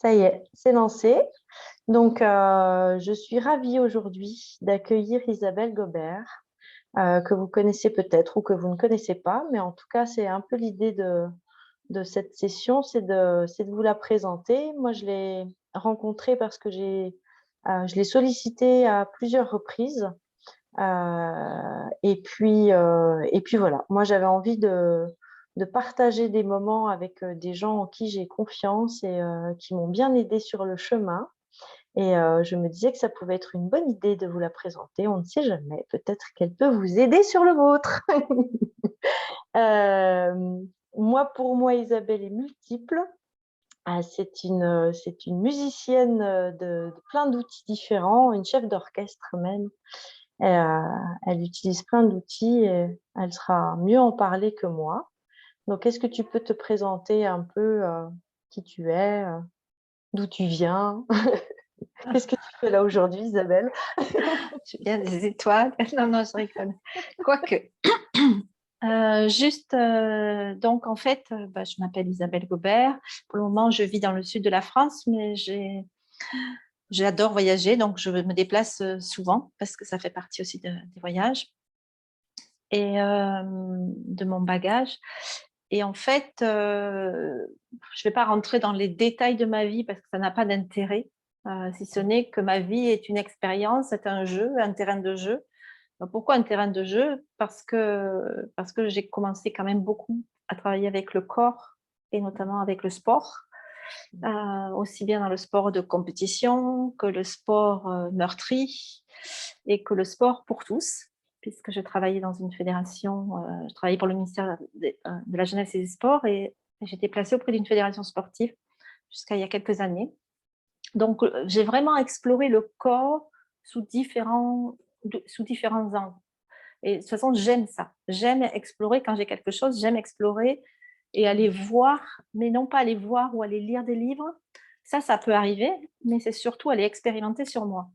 Ça y est, c'est lancé. Donc, je suis ravie aujourd'hui d'accueillir Isabelle Gobert, que vous connaissez peut-être ou que vous ne connaissez pas, mais en tout cas, c'est un peu l'idée de cette session, c'est de vous la présenter. Moi, je l'ai rencontrée parce que je l'ai sollicitée à plusieurs reprises. Et puis voilà, moi j'avais envie de partager des moments avec des gens en qui j'ai confiance et qui m'ont bien aidé sur le chemin. Et je me disais que ça pouvait être une bonne idée de vous la présenter. On ne sait jamais, peut-être qu'elle peut vous aider sur le vôtre. Euh, pour moi, Isabelle est multiple. C'est une musicienne de plein d'outils différents, une chef d'orchestre même. Elle utilise plein d'outils et elle sera mieux en parler que moi. Donc, est-ce que tu peux te présenter un peu qui tu es, d'où tu viens? Qu'est-ce que tu fais là aujourd'hui, Isabelle? Je viens des étoiles. Non, non, je rigole. Quoique. Donc en fait, je m'appelle Isabelle Gobert. Pour le moment, je vis dans le sud de la France, mais j'adore voyager, donc je me déplace souvent parce que ça fait partie aussi des voyages et de mon bagage. Et en fait, je ne vais pas rentrer dans les détails de ma vie parce que ça n'a pas d'intérêt, si ce n'est que ma vie est une expérience, c'est un jeu, un terrain de jeu. Pourquoi un terrain de jeu? Parce que j'ai commencé quand même beaucoup à travailler avec le corps et notamment avec le sport, aussi bien dans le sport de compétition que le sport meurtri et que le sport pour tous, puisque je travaillais dans une fédération, je travaillais pour le ministère de la Jeunesse et des Sports et j'étais placée auprès d'une fédération sportive jusqu'à il y a quelques années. Donc, j'ai vraiment exploré le corps sous différents angles. Et de toute façon, j'aime ça. J'aime explorer quand j'ai quelque chose, j'aime explorer et aller voir, mais non pas aller voir ou aller lire des livres. Ça peut arriver, mais c'est surtout aller expérimenter sur moi.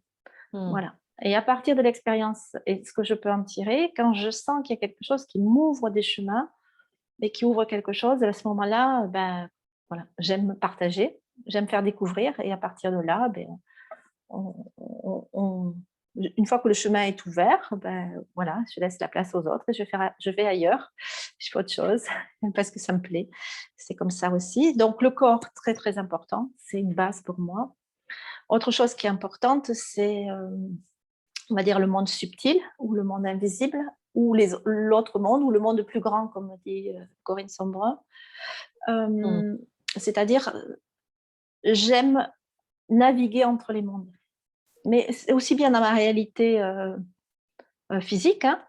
Hmm. Voilà. Et à partir de l'expérience et ce que je peux en tirer, quand je sens qu'il y a quelque chose qui m'ouvre des chemins et qui ouvre quelque chose, à ce moment-là, voilà, j'aime me partager, j'aime faire découvrir et à partir de là, on, on- on- une fois que le chemin est ouvert, voilà, je laisse la place aux autres et je vais ailleurs, je fais autre chose parce que ça me plaît. C'est comme ça aussi. Donc le corps, très très important, c'est une base pour moi. Autre chose qui est importante, c'est, on va dire, le monde subtil ou le monde invisible ou l'autre monde ou le monde plus grand, comme dit Corinne Sombrun. Hmm. Euh, C'est-à-dire, j'aime naviguer entre les mondes. Mais c'est aussi bien dans ma réalité physique, hein,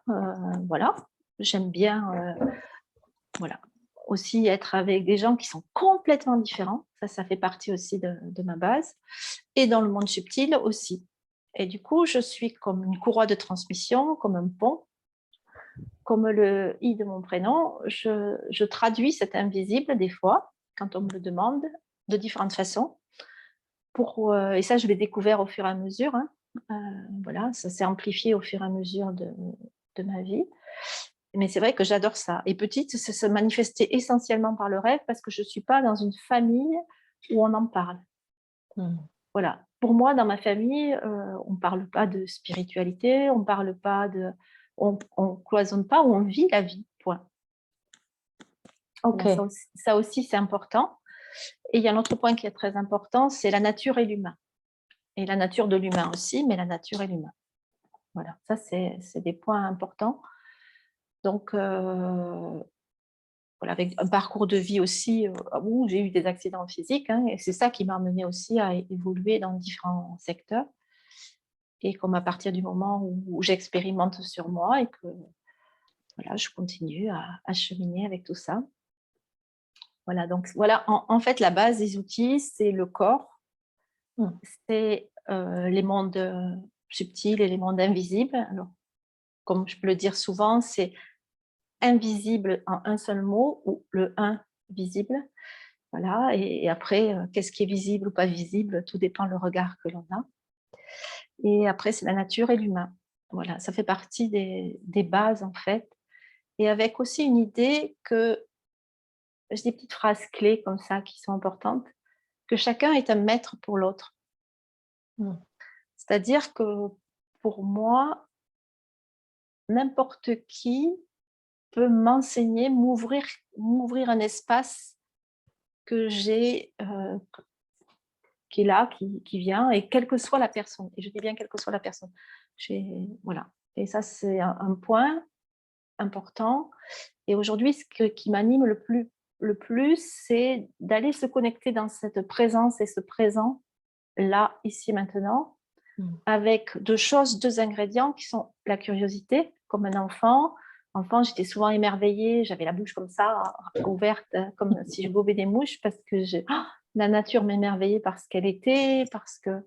voilà. J'aime bien voilà, aussi être avec des gens qui sont complètement différents. Ça fait partie aussi de ma base. Et dans le monde subtil aussi. Et du coup, je suis comme une courroie de transmission, comme un pont, comme le i de mon prénom. Je traduis cet invisible des fois, quand on me le demande, de différentes façons. Et ça, je l'ai découvert au fur et à mesure, hein. Voilà, ça s'est amplifié au fur et à mesure de ma vie. Mais c'est vrai que j'adore ça. Et petite, ça se manifestait essentiellement par le rêve parce que je ne suis pas dans une famille où on en parle. Hmm. Voilà. Pour moi, dans ma famille, on ne parle pas de spiritualité, on parle pas on cloisonne pas, on vit la vie. Point. Ok. Voilà, ça aussi c'est important. Et il y a un autre point qui est très important, c'est la nature et l'humain. Et la nature de l'humain aussi, mais la nature et l'humain. Voilà, ça c'est des points importants. Donc, voilà, avec un parcours de vie aussi où j'ai eu des accidents physiques, hein, et c'est ça qui m'a amené aussi à évoluer dans différents secteurs. Et comme à partir du moment où j'expérimente sur moi et que voilà, je continue à cheminer avec tout ça. Voilà, donc voilà, en fait, la base des outils, c'est le corps, Hmm. c'est les mondes subtils et les mondes invisibles. Alors, comme je peux le dire souvent, c'est invisible en un seul mot ou le invisible. Voilà, et après, qu'est-ce qui est visible ou pas visible, tout dépend le regard que l'on a. Et après, c'est la nature et l'humain. Voilà, ça fait partie des bases en fait. Et avec aussi une idée que j'ai des petites phrases clés comme ça qui sont importantes. que chacun est un maître pour l'autre. C'est-à-dire que pour moi, n'importe qui peut m'enseigner, m'ouvrir un espace que j'ai, qui est là, qui vient, et quelle que soit la personne. Et je dis bien quelle que soit la personne. Voilà. Et ça, c'est un point important. Et aujourd'hui, qui m'anime le plus, c'est d'aller se connecter dans cette présence et ce présent, là, ici, maintenant, avec deux ingrédients qui sont la curiosité, comme un enfant. Enfant, j'étais souvent émerveillée, j'avais la bouche comme ça, ouverte, comme si je gobais des mouches, parce que la nature m'émerveillait parce qu'elle était, parce que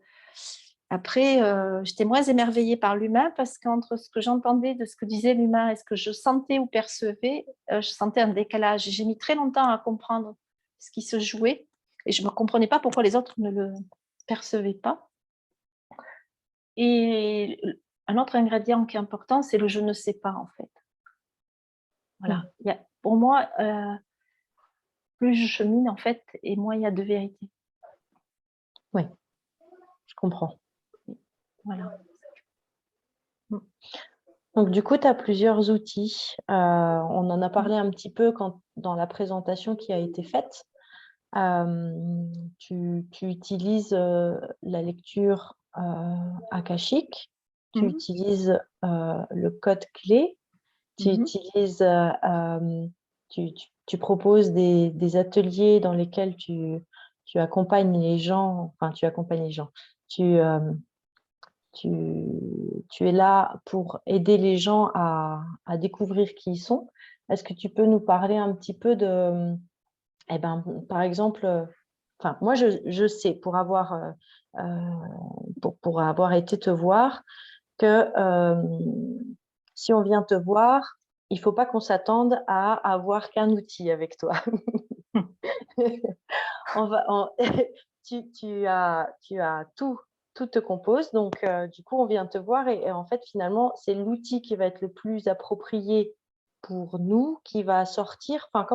après, j'étais moins émerveillée par l'humain, parce qu'entre ce que j'entendais de ce que disait l'humain et ce que je sentais ou percevais, je sentais un décalage. J'ai mis très longtemps à comprendre ce qui se jouait, et je ne comprenais pas pourquoi les autres ne le percevaient pas. Et un autre ingrédient qui est important, c'est le je ne sais pas, en fait. Voilà. Pour moi, plus je chemine, en fait, et moins il y a de vérité. Oui, je comprends. Voilà. Donc, du coup, tu as plusieurs outils. On en a parlé un petit peu dans la présentation qui a été faite. Tu utilises la lecture akashique, tu utilises le code clé, tu proposes des ateliers dans lesquels tu accompagnes les gens, tu es là pour aider les gens à découvrir qui ils sont. Est-ce que tu peux nous parler un petit peu de, par exemple, moi je sais pour avoir été te voir que si on vient te voir, il ne faut pas qu'on s'attende à avoir qu'un outil avec toi. Tu as tout te compose. Donc, du coup, on vient te voir et en fait, finalement, c'est l'outil qui va être le plus approprié pour nous qui va sortir. Enfin,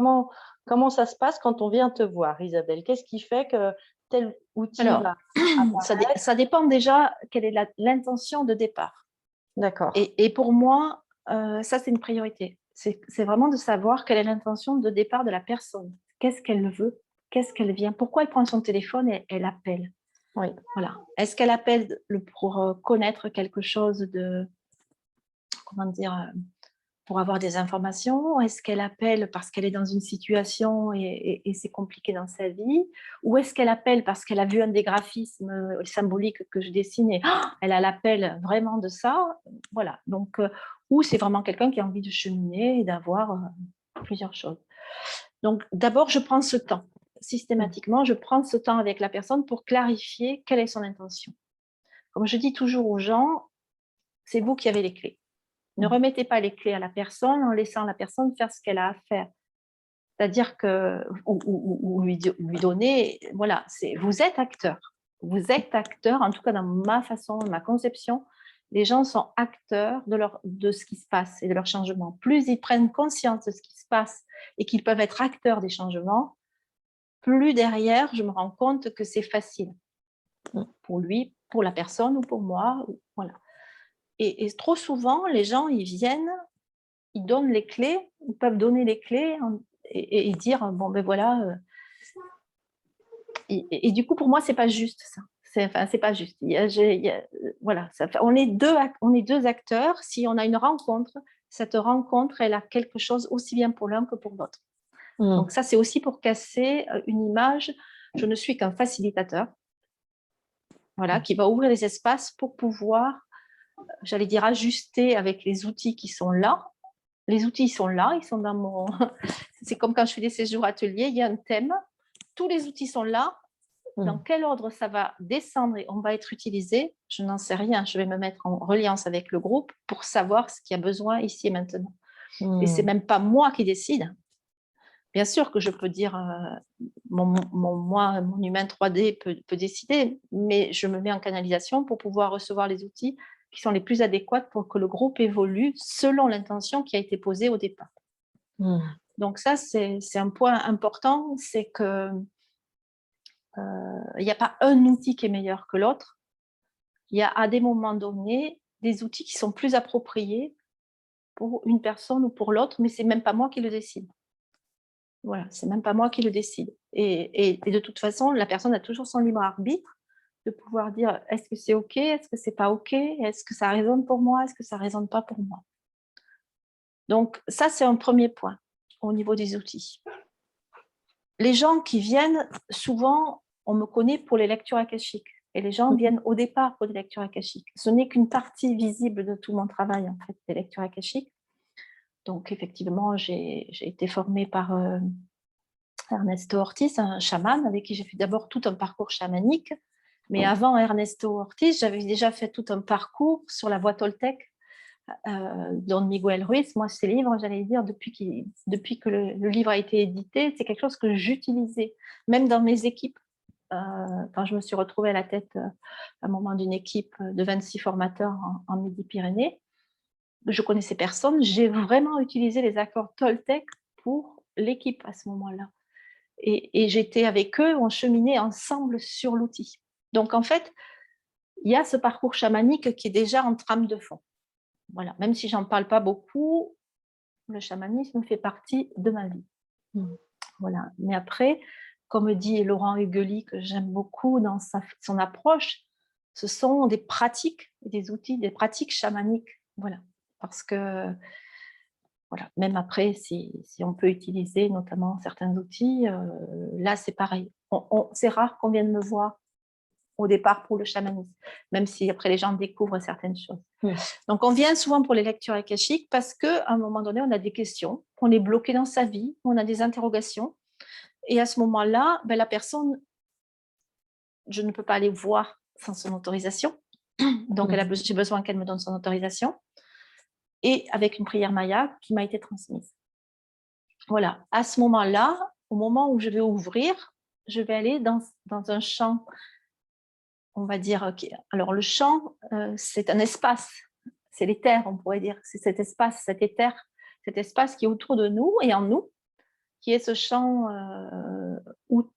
comment ça se passe quand on vient te voir, Isabelle? Qu'est-ce qui fait que tel outil va apparaître? Ça dépend déjà quelle est l'intention de départ. D'accord. Et pour moi, ça, c'est une priorité. C'est vraiment de savoir quelle est l'intention de départ de la personne. Qu'est-ce qu'elle veut? Qu'est-ce qu'elle vient? Pourquoi elle prend son téléphone et elle appelle? Oui. Voilà. Est-ce qu'elle appelle pour connaître quelque chose de, comment dire, pour avoir des informations? Est-ce qu'elle appelle parce qu'elle est dans une situation et c'est compliqué dans sa vie? Ou est-ce qu'elle appelle parce qu'elle a vu un des graphismes symboliques que je dessine et elle a l'appel vraiment de ça? Voilà. Donc, ou c'est vraiment quelqu'un qui a envie de cheminer et d'avoir plusieurs choses. Donc, d'abord, je prends ce temps. Systématiquement, je prends ce temps avec la personne pour clarifier quelle est son intention. Comme je dis toujours aux gens, c'est vous qui avez les clés. Ne remettez pas les clés à la personne en laissant la personne faire ce qu'elle a à faire. C'est-à-dire que, ou lui donner, voilà, vous êtes acteur. Vous êtes acteur, en tout cas dans ma façon, ma conception, les gens sont acteurs de ce qui se passe et de leur changement. Plus ils prennent conscience de ce qui se passe et qu'ils peuvent être acteurs des changements, plus derrière, je me rends compte que c'est facile pour lui, pour la personne ou pour moi. Voilà. Et trop souvent, les gens, ils viennent, ils donnent les clés, ils peuvent donner les clés et dire, bon, ben voilà. Et du coup, pour moi, c'est pas juste ça. C'est pas juste. Voilà, on est deux acteurs. Si on a une rencontre, cette rencontre, elle a quelque chose aussi bien pour l'un que pour l'autre. Donc ça, c'est aussi pour casser une image. Je ne suis qu'un facilitateur, voilà, qui va ouvrir les espaces pour pouvoir, j'allais dire, ajuster avec les outils qui sont là. Les outils sont là, ils sont dans mon... C'est comme quand je fais des séjours ateliers, il y a un thème, tous les outils sont là. Dans quel ordre ça va descendre et on va être utilisé, je n'en sais rien. Je vais me mettre en reliance avec le groupe pour savoir ce qu'il y a besoin ici et maintenant. Et ce n'est même pas moi qui décide. Bien sûr que je peux dire, mon humain 3D peut décider, mais je me mets en canalisation pour pouvoir recevoir les outils qui sont les plus adéquats pour que le groupe évolue selon l'intention qui a été posée au départ. Donc ça, c'est un point important, c'est que il n'y a pas un outil qui est meilleur que l'autre. Il y a à des moments donnés des outils qui sont plus appropriés pour une personne ou pour l'autre, mais c'est même pas moi qui le décide. Voilà, c'est même pas moi qui le décide. Et de toute façon, la personne a toujours son libre arbitre de pouvoir dire est-ce que c'est OK, est-ce que c'est pas OK, est-ce que ça résonne pour moi, est-ce que ça résonne pas pour moi. Donc ça, c'est un premier point au niveau des outils. Les gens qui viennent, souvent, on me connaît pour les lectures akashiques. Et les gens viennent au départ pour des lectures akashiques. Ce n'est qu'une partie visible de tout mon travail, en fait, des lectures akashiques. Donc, effectivement, j'ai été formée par Ernesto Ortiz, un chaman, avec qui j'ai fait d'abord tout un parcours chamanique. Mais avant Ernesto Ortiz, j'avais déjà fait tout un parcours sur la voie Toltec, Don Miguel Ruiz. Moi, ces livres, j'allais dire, depuis que le livre a été édité, c'est quelque chose que j'utilisais, même dans mes équipes. Quand je me suis retrouvée à la tête, à un moment, d'une équipe de 26 formateurs en Midi-Pyrénées, je connaissais personne. J'ai vraiment utilisé les accords Toltec pour l'équipe à ce moment-là. Et j'étais avec eux, on cheminait ensemble sur l'outil. Donc, en fait, il y a ce parcours chamanique qui est déjà en trame de fond. Voilà. Même si j'en parle pas beaucoup, le chamanisme fait partie de ma vie. Voilà. Mais après, comme dit Laurent Hugeli, que j'aime beaucoup dans son approche, ce sont des pratiques, des outils, des pratiques chamaniques. Voilà. Parce que, voilà, même après, si on peut utiliser notamment certains outils, là, c'est pareil. C'est rare qu'on vienne me voir au départ pour le chamanisme, même si après les gens découvrent certaines choses. Donc, on vient souvent pour les lectures akashiques parce qu'à un moment donné, on a des questions, on est bloqué dans sa vie, on a des interrogations. Et à ce moment-là, la personne, je ne peux pas aller voir sans son autorisation. Donc, j'ai besoin qu'elle me donne son autorisation. Et avec une prière maya qui m'a été transmise. Voilà. À ce moment-là, au moment où je vais ouvrir, je vais aller dans un champ, on va dire. Alors, le champ, c'est un espace. C'est l'éther, on pourrait dire. C'est cet espace, cet éther, cet espace qui est autour de nous et en nous, qui est ce champ où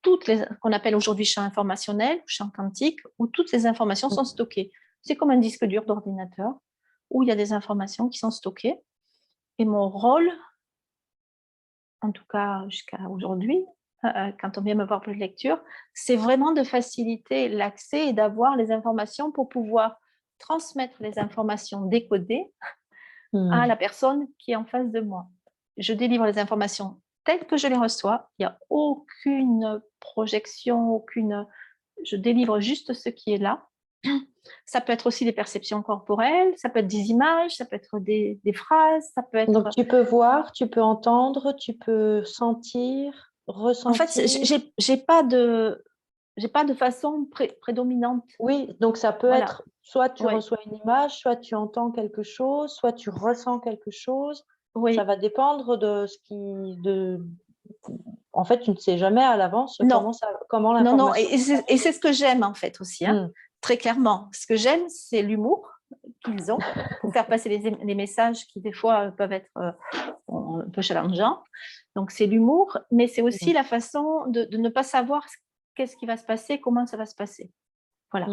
qu'on appelle aujourd'hui champ informationnel, champ quantique, où toutes les informations sont stockées. C'est comme un disque dur d'ordinateur où il y a des informations qui sont stockées. Et mon rôle, en tout cas jusqu'à aujourd'hui, quand on vient me voir pour une lecture, c'est vraiment de faciliter l'accès et d'avoir les informations pour pouvoir transmettre les informations décodées à la personne qui est en face de moi. Je délivre les informations telles que je les reçois. Il n'y a aucune projection, je délivre juste ce qui est là. Ça peut être aussi des perceptions corporelles, ça peut être des images, ça peut être des phrases, ça peut être... Donc, tu peux voir, tu peux entendre, tu peux sentir, ressentir. En fait, j'ai pas de façon prédominante. Oui, donc ça peut Voilà. être soit tu reçois une image, soit tu entends quelque chose, soit tu ressens quelque chose. Oui. Ça va dépendre de ce qui... En fait, tu ne sais jamais à l'avance comment l'information... Non, et c'est ce que j'aime en fait aussi, très clairement. Ce que j'aime, c'est l'humour qu'ils ont pour faire passer les messages qui des fois peuvent être un peu challengeants. Donc c'est l'humour, mais c'est aussi la façon de ne pas savoir qu'est-ce qui va se passer, comment ça va se passer. Voilà.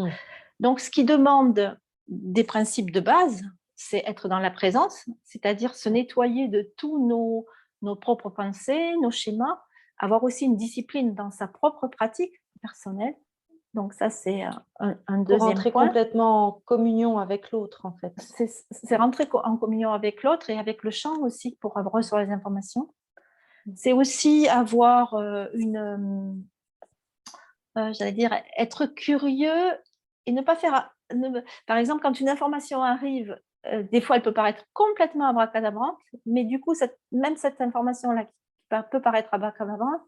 Donc ce qui demande des principes de base, c'est être dans la présence, c'est-à-dire se nettoyer de tous nos propres pensées, nos schémas, avoir aussi une discipline dans sa propre pratique personnelle. Donc ça, c'est un deuxième point. Pour rentrer complètement en communion avec l'autre, en fait. C'est rentrer en communion avec l'autre et avec le champ aussi pour recevoir les informations. C'est aussi avoir j'allais dire, être curieux et ne pas faire... Par exemple, quand une information arrive, des fois, elle peut paraître complètement abracadabrante, mais du coup, même cette information-là qui peut paraître abracadabrante,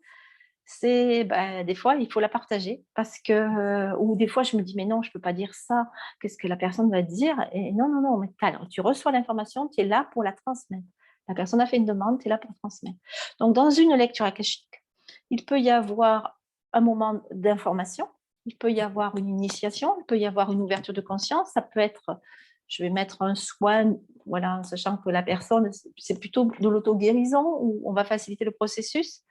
des fois, il faut la partager parce que, ou des fois, je me dis, mais non, je ne peux pas dire ça, qu'est-ce que la personne va dire? Et non, mais alors, tu reçois l'information, tu es là pour la transmettre. La personne a fait une demande, tu es là pour transmettre. Donc, dans une lecture akashique, il peut y avoir un moment d'information, il peut y avoir une initiation, il peut y avoir une ouverture de conscience, ça peut être, je vais mettre un soin, voilà, en sachant que la personne, c'est plutôt de l'auto-guérison où on va faciliter le processus.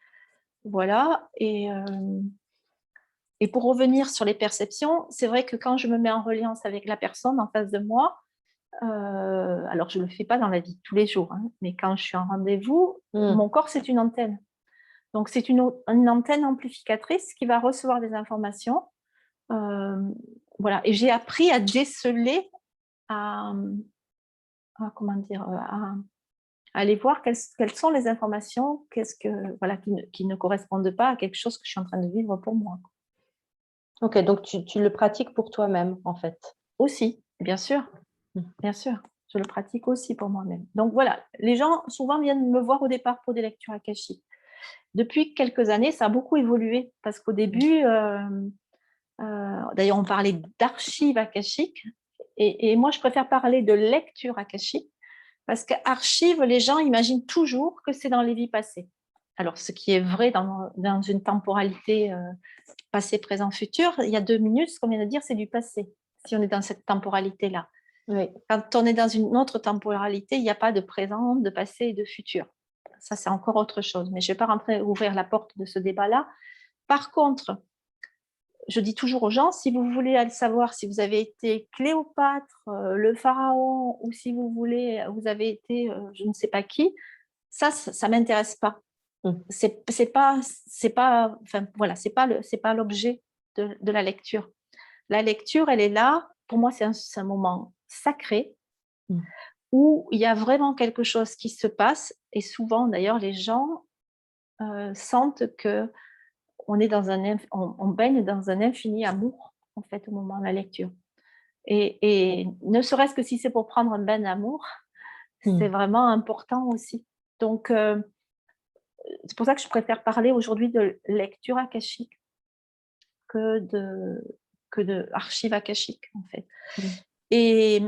Voilà, et Et pour revenir sur les perceptions, c'est vrai que quand je me mets en reliance avec la personne en face de moi, alors je ne le fais pas dans la vie de tous les jours, hein, mais quand je suis en rendez-vous, mon corps, c'est une antenne. Donc, c'est une antenne amplificatrice qui va recevoir des informations. Voilà. Et j'ai appris à déceler, comment dire, à aller voir quelles sont les informations voilà, qui ne correspondent pas à quelque chose que je suis en train de vivre pour moi. Ok, donc tu le pratiques pour toi-même, en fait. Aussi, bien sûr. Bien sûr, je le pratique aussi pour moi-même. Donc voilà, les gens souvent viennent me voir au départ pour des lectures akashiques. Depuis quelques années, ça a beaucoup évolué parce qu'au début, d'ailleurs, on parlait d'archives akashiques et moi, je préfère parler de lecture akashique parce qu'archives, les gens imaginent toujours que c'est dans les vies passées. Alors, ce qui est vrai dans une temporalité passé, présent, futur, il y a 2 minutes, ce qu'on vient de dire, c'est du passé, si on est dans cette temporalité-là. Oui. Quand on est dans une autre temporalité, il n'y a pas de présent, de passé et de futur. Ça, c'est encore autre chose. Mais je ne vais pas ouvrir la porte de ce débat-là. Par contre, je dis toujours aux gens, si vous voulez aller savoir si vous avez été Cléopâtre, le pharaon, ou si vous avez été je ne sais pas qui, ça ne m'intéresse pas. C'est pas l'objet de la lecture. La lecture, elle est là. Pour moi, c'est un moment sacré où il y a vraiment quelque chose qui se passe. Et souvent, d'ailleurs, les gens sentent que on baigne dans un infini amour, en fait, au moment de la lecture. Et ne serait-ce que si c'est pour prendre un bain d'amour, c'est vraiment important aussi. Donc, c'est pour ça que je préfère parler aujourd'hui de lecture akashique que de archives akashiques, en fait. Et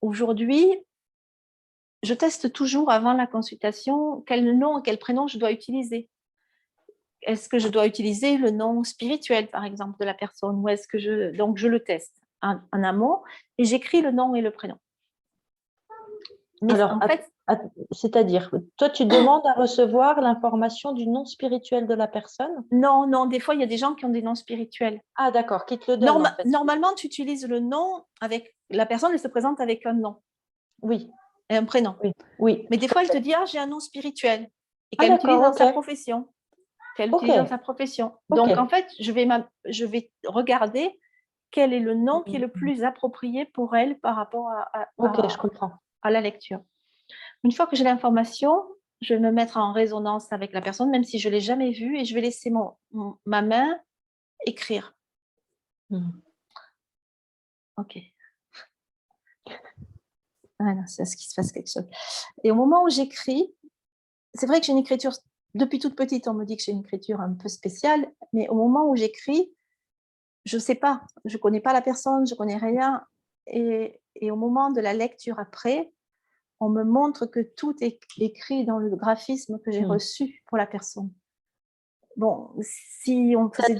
aujourd'hui, je teste toujours avant la consultation quel nom et quel prénom je dois utiliser. Est-ce que je dois utiliser le nom spirituel, par exemple, de la personne, ou est-ce que donc je le teste en amont et j'écris le nom et le prénom. Mais alors, en fait, c'est-à-dire, toi, tu demandes à recevoir l'information du nom spirituel de la personne? Non, des fois, il y a des gens qui ont des noms spirituels. Ah, d'accord, qui te le donnent, en fait. Normalement, tu utilises le nom avec la personne, elle se présente avec un nom. Oui. Et un prénom. Oui. Mais des fois, elle te dit, j'ai un nom spirituel. Et qu'elle utilise dans sa profession. Donc, en fait, je vais regarder quel est le nom qui est le plus approprié pour elle par rapport je comprends. à la lecture. Une fois que j'ai l'information, je vais me mettre en résonance avec la personne, même si je ne l'ai jamais vue, et je vais laisser ma main écrire. Ok. Voilà, c'est ce qui se passe quelque chose. Et au moment où j'écris, c'est vrai que j'ai une écriture, depuis toute petite, on me dit que j'ai une écriture un peu spéciale, mais au moment où j'écris, je ne sais pas, je ne connais pas la personne, je ne connais rien. Et au moment de la lecture après, on me montre que tout est écrit dans le graphisme que j'ai reçu pour la personne. Bon, si on faisait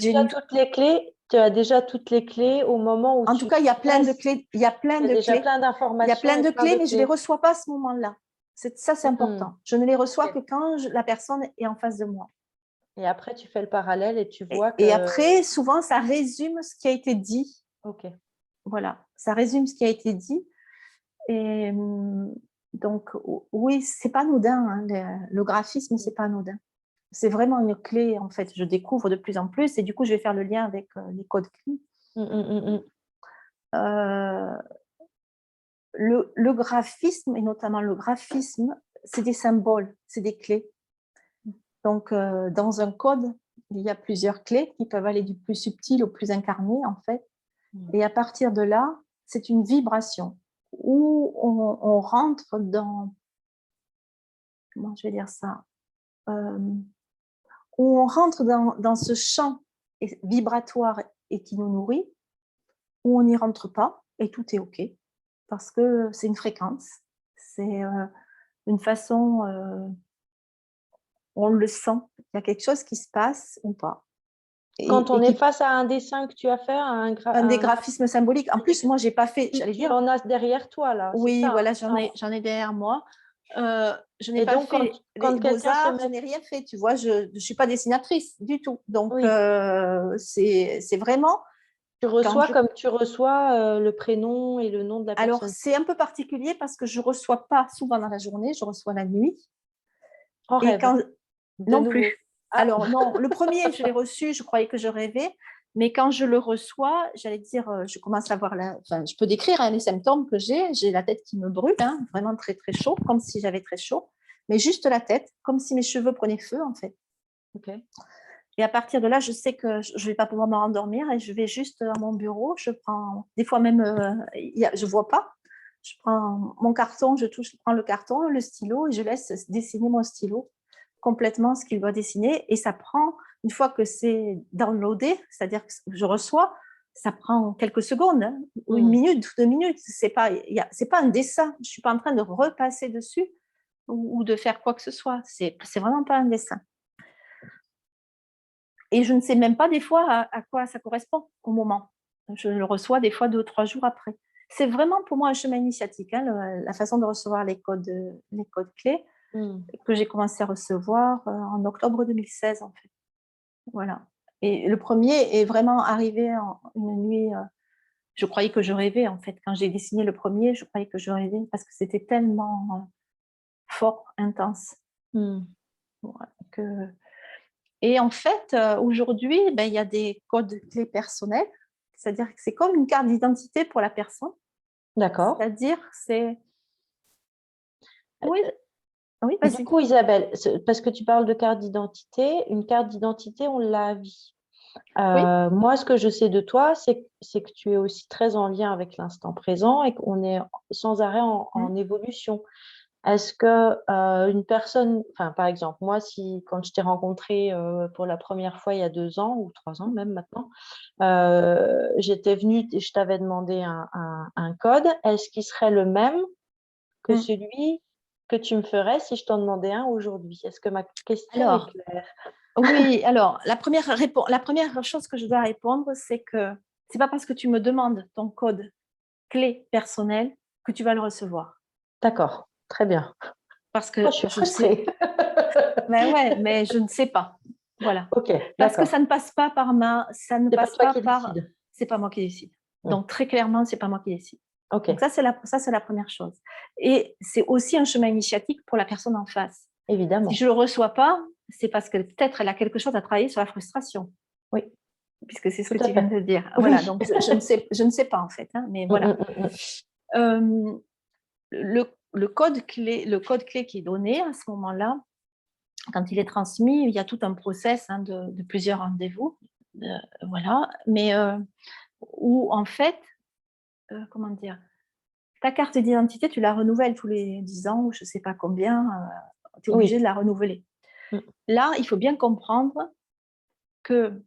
tu as déjà toutes les clés au moment où en tout cas, il y a plein de clés. Il y a plein de clés. Plein d'informations. Il y a plein de clés, mais je ne les reçois pas à ce moment-là. Ça, c'est important. Je ne les reçois que quand la personne est en face de moi. Et après, tu fais le parallèle et tu vois que… Et après, souvent, ça résume ce qui a été dit. Ok. Voilà, ça résume ce qui a été dit. Et donc, oui, c'est pas anodin. Hein, le graphisme, c'est pas anodin. C'est vraiment une clé, en fait. Je découvre de plus en plus et du coup, je vais faire le lien avec les codes clés. Le graphisme, et notamment le graphisme, c'est des symboles, c'est des clés. Donc, dans un code, il y a plusieurs clés qui peuvent aller du plus subtil au plus incarné, en fait. Et à partir de là, c'est une vibration où on rentre dans… Comment je vais dire ça où on rentre dans ce champ vibratoire et qui nous nourrit, où on n'y rentre pas et tout est OK, parce que c'est une fréquence, c'est une façon, on le sent, il y a quelque chose qui se passe ou pas. Quand on est face à un dessin que tu as fait, un des graphismes symboliques. En plus, moi, j'ai pas fait. Tu en as derrière toi, là. Oui, voilà, j'en ai derrière moi. Je n'ai Et pas donc, fait quand les quelqu'un se beaux-arts, je met... n'ai rien fait, tu vois, je ne suis pas dessinatrice du tout. Donc, Oui, c'est vraiment tu quand reçois je... comme tu reçois le prénom et le nom de la Alors, personne. c'est un peu particulier parce que je ne reçois pas souvent dans la journée, je reçois la nuit. En Et rêve, quand... de Non nouveau. plus. Ah, Alors, non, le premier, je l'ai reçu, je croyais que je rêvais. Mais quand je le reçois, j'allais dire, je commence à voir enfin, je peux décrire les symptômes que j'ai. J'ai la tête qui me brûle, hein, vraiment très, très chaud, comme si j'avais très chaud. Mais juste la tête, comme si mes cheveux prenaient feu, en fait. ok. Et à partir de là, je sais que je ne vais pas pouvoir me rendormir et je vais juste à mon bureau. Je prends, des fois même, je ne vois pas. Je prends mon carton, je prends le carton, le stylo et je laisse dessiner mon stylo complètement ce qu'il doit dessiner. Et ça prend, une fois que c'est downloadé, c'est-à-dire que je reçois, ça prend quelques secondes, hein, ou une minute, 2 minutes. C'est pas un dessin. Je ne suis pas en train de repasser dessus ou de faire quoi que ce soit. C'est vraiment pas un dessin. Et je ne sais même pas des fois à quoi ça correspond au moment. Je le reçois des fois 2 ou 3 jours après. C'est vraiment pour moi un chemin initiatique, hein, la façon de recevoir les codes clés que j'ai commencé à recevoir en octobre 2016 en fait. Voilà. Et le premier est vraiment arrivé une nuit. Je croyais que je rêvais en fait. Quand j'ai dessiné le premier, je croyais que je rêvais parce que c'était tellement fort, intense. Voilà, que Et en fait, aujourd'hui, il y a des codes clés personnels, c'est-à-dire que c'est comme une carte d'identité pour la personne. D'accord. C'est-à-dire, c'est... Oui, oui, Du vas-y. coup, Isabelle, parce que tu parles de carte d'identité, une carte d'identité, on l'a à vie. Oui. Moi, ce que je sais de toi, c'est que tu es aussi très en lien avec l'instant présent et qu'on est sans arrêt en évolution. Est-ce que une personne, enfin, par exemple, moi, si quand je t'ai rencontré pour la première fois il y a 2 ans ou 3 ans même maintenant, j'étais venue et je t'avais demandé un code, est-ce qu'il serait le même que celui que tu me ferais si je t'en demandais un aujourd'hui? Est-ce que ma question est Alors, claire? oui, alors, la première chose que je dois répondre, c'est que c'est pas parce que tu me demandes ton code clé personnel que tu vas le recevoir. D'accord, très bien. Parce Oh, que je suis je sais, frustrée. mais ouais, mais je ne sais pas. Voilà. Ok, Parce que d'accord. ça ne passe pas par ça ne C'est pas passe toi pas qui par, décides. c'est pas moi qui décide. Hmm. Donc, très clairement, c'est pas moi qui décide. Ok, Donc, ça, c'est la première chose. Et c'est aussi un chemin initiatique pour la personne en face. Si je évidemment. ne le reçois pas, c'est parce que peut-être elle a quelque chose à travailler sur la frustration, Oui, puisque c'est ce tout que à tu viens fait. de dire. Voilà, Oui. donc je ne sais pas en fait, hein, mais Mm, voilà. mm, mm, mm. Euh, le code clé qui est donné à ce moment-là, quand il est transmis, il y a tout un process hein, de plusieurs rendez-vous. Voilà, mais où en fait, comment dire, ta carte d'identité, tu la renouvelles tous les 10 ans ou je ne sais pas combien, tu es obligé Oui. de la renouveler. Mm, Là, il faut bien comprendre que,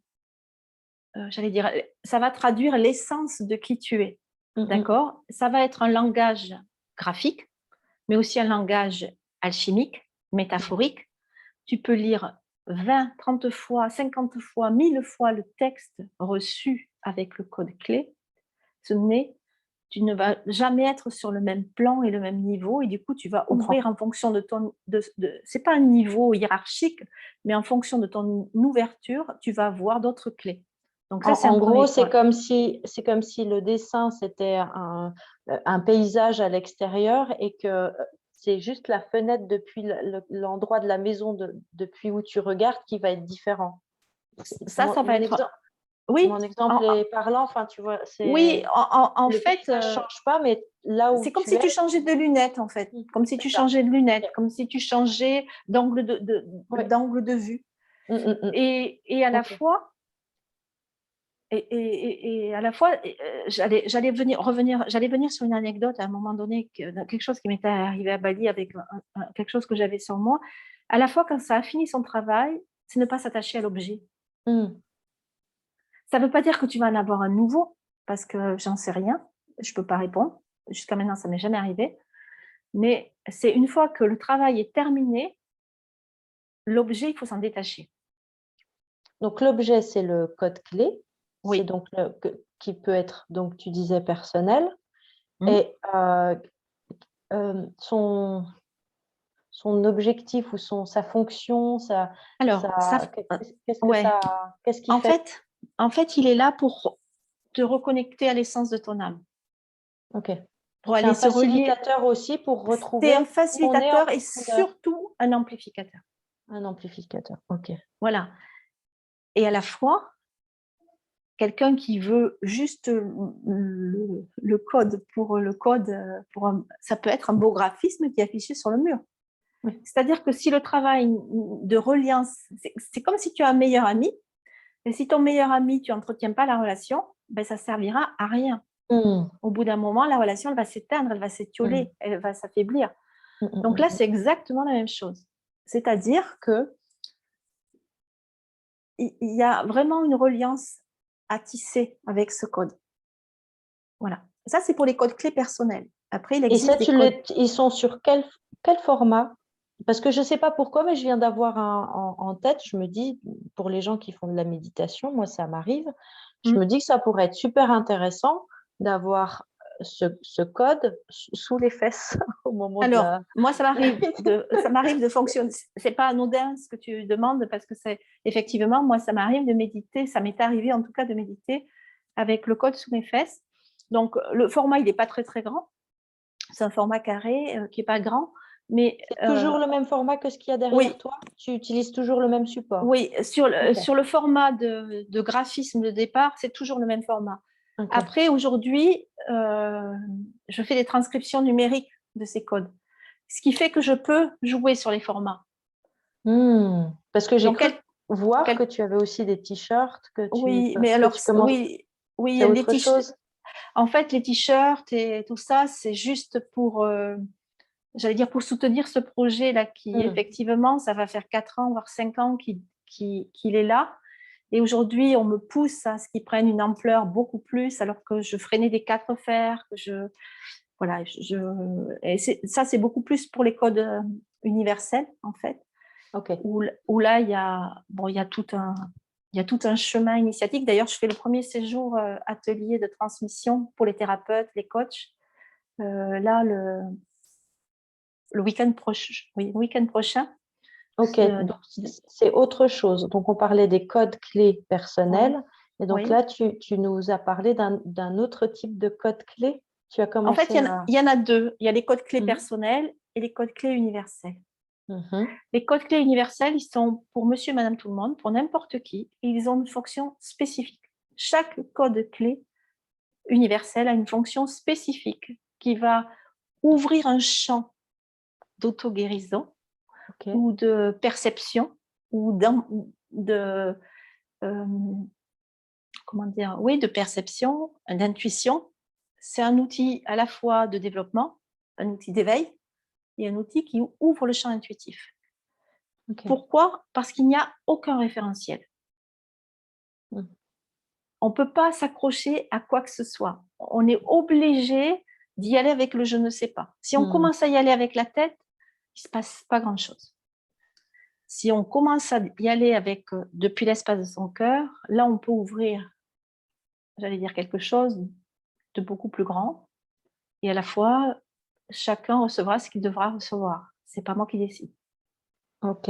j'allais dire, ça va traduire l'essence de qui tu es. mm, mm. D'accord? Ça va être un langage graphique, mais aussi un langage alchimique, métaphorique. Tu peux lire 20, 30 fois, 50 fois, 1000 fois le texte reçu avec le code clé. Ce n'est Tu ne vas jamais être sur le même plan et le même niveau et du coup tu vas Je comprends. ouvrir en fonction de c'est pas un niveau hiérarchique, mais en fonction de ton ouverture, tu vas avoir d'autres clés. Donc ça, c'est un En premier gros, point. c'est comme si le dessin, c'était un paysage à l'extérieur et que c'est juste la fenêtre depuis l'endroit de la maison depuis où tu regardes qui va être différent. Ça va être... Mon Oui, exemple est parlant, enfin, tu vois, oui, en le fait, paysage ne change pas, mais là où c'est comme tu si es, tu changeais de lunettes, en fait. Comme si c'est tu ça. changeais de Ok. lunettes, comme si tu changeais Oui. d'angle de vue. Mm, mm, mm. Et à la Ok. fois, à la fois, j'allais venir sur une anecdote à un moment donné, quelque chose qui m'était arrivé à Bali avec quelque chose que j'avais sur moi. À la fois, quand ça a fini son travail, c'est ne pas s'attacher à l'objet. Mm. Ça ne veut pas dire que tu vas en avoir un nouveau, parce que j'en sais rien, je ne peux pas répondre. Jusqu'à maintenant, ça ne m'est jamais arrivé. Mais c'est une fois que le travail est terminé, l'objet, il faut s'en détacher. Donc, l'objet, c'est le code clé. C'est Oui. donc qui peut être, donc, tu disais, personnel. Mmh. Et son, son objectif ou sa fonction, Alors, ouais. Qu'est-ce qu'il fait? En fait, il est là pour te reconnecter à l'essence de ton âme. Ok. Pour C'est aller un se relier. facilitateur aussi pour C'est retrouver un qui on est en facilitateur et profondeur. surtout un amplificateur. Un amplificateur, ok. Voilà. Et à la fois, quelqu'un qui veut juste le code pour le code, ça peut être un beau graphisme qui est affiché sur le mur. Oui. C'est-à-dire que si le travail de reliance, c'est comme si tu as un meilleur ami, et si ton meilleur ami, tu n'entretiens pas la relation, ben, ça ne servira à rien. Au bout d'un moment, la relation, elle va s'éteindre, elle va s'étioler, elle va s'affaiblir. Donc là, c'est exactement la même chose. C'est-à-dire que il y a vraiment une reliance à tisser avec ce code. Voilà. Ça, c'est pour les codes clés personnels. Après, il Et ça, existe des codes. ils sont sur quel format? Parce que je ne sais pas pourquoi, mais je viens d'avoir en tête, je me dis, pour les gens qui font de la méditation, moi, ça m'arrive, je me dis que ça pourrait être super intéressant d'avoir ce code sous les fesses au moment de Alors, la... moi, ça m'arrive de fonctionner. C'est pas anodin ce que tu demandes parce que c'est effectivement, moi, ça m'arrive de méditer. Ça m'est arrivé en tout cas de méditer avec le code sous mes fesses. Donc, le format, il n'est pas très, très grand. C'est un format carré qui n'est pas grand. Mais C'est toujours le même format que ce qu'il y a derrière oui, toi? Tu utilises toujours le même support? oui, sur Ok. le format de graphisme de départ, c'est toujours le même format. Ok. Après, aujourd'hui, je fais des transcriptions numériques de ces codes, ce qui fait que je peux jouer sur les formats. Parce que j'ai Donc, cru voir que tu avais aussi des t-shirts oui, mais que alors, tu commences. oui, oui, C'est les autre t-shirts. chose? En fait, les t-shirts et tout ça, c'est juste pour, j'allais dire, pour soutenir ce projet-là qui, Hmm. effectivement, ça va faire 4 ans, voire 5 ans qu'il est là. Et aujourd'hui, on me pousse à ce qu'il prenne une ampleur beaucoup plus, alors que je freinais des 4 fers, voilà, et ça, c'est beaucoup plus pour les codes universels, en fait, Ok. où là, il y a tout un chemin initiatique. D'ailleurs, je fais le premier séjour atelier de transmission pour les thérapeutes, les coachs, là, le week-end prochain. Oui, le week-end prochain. Ok, donc c'est autre chose. Donc on parlait des codes clés Oui, personnels. Et donc oui. là, tu nous as parlé d'un autre type de code clé. Tu as En fait, commencé à... il y en a deux. Il y a les codes clés Mhm. personnels et les codes clés universels. Mhm. Les codes clés universels, ils sont pour monsieur et madame tout le monde, pour n'importe qui, et ils ont une fonction spécifique. Chaque code clé universel a une fonction spécifique qui va ouvrir un champ d'auto-guérison Ok. ou de perception ou de, euh, comment dire, oui, de perception, d'intuition. C'est un outil à la fois de développement, un outil d'éveil et un outil qui ouvre le champ intuitif. Ok. Pourquoi? Parce qu'il n'y a aucun référentiel. Mhm. On ne peut pas s'accrocher à quoi que ce soit. On est obligé d'y aller avec le je ne sais pas. Si on commence à y aller avec la tête, il ne se passe pas grand-chose. Si on commence à y aller avec depuis l'espace de son cœur, là, on peut ouvrir, j'allais dire, quelque chose de beaucoup plus grand. Et à la fois, chacun recevra ce qu'il devra recevoir. Ce n'est pas moi qui décide. Ok.